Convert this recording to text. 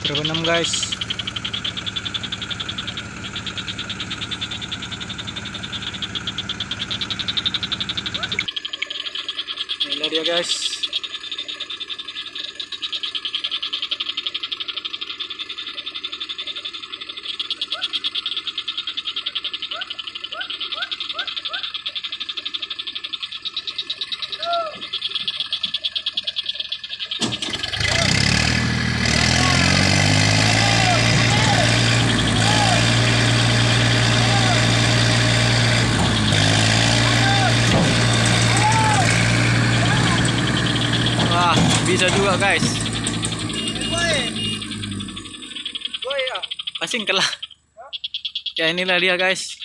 Berenam guys. Inilah dia guys. Wah, bisa juga guys. Pasing kalah. Ya inilah dia guys.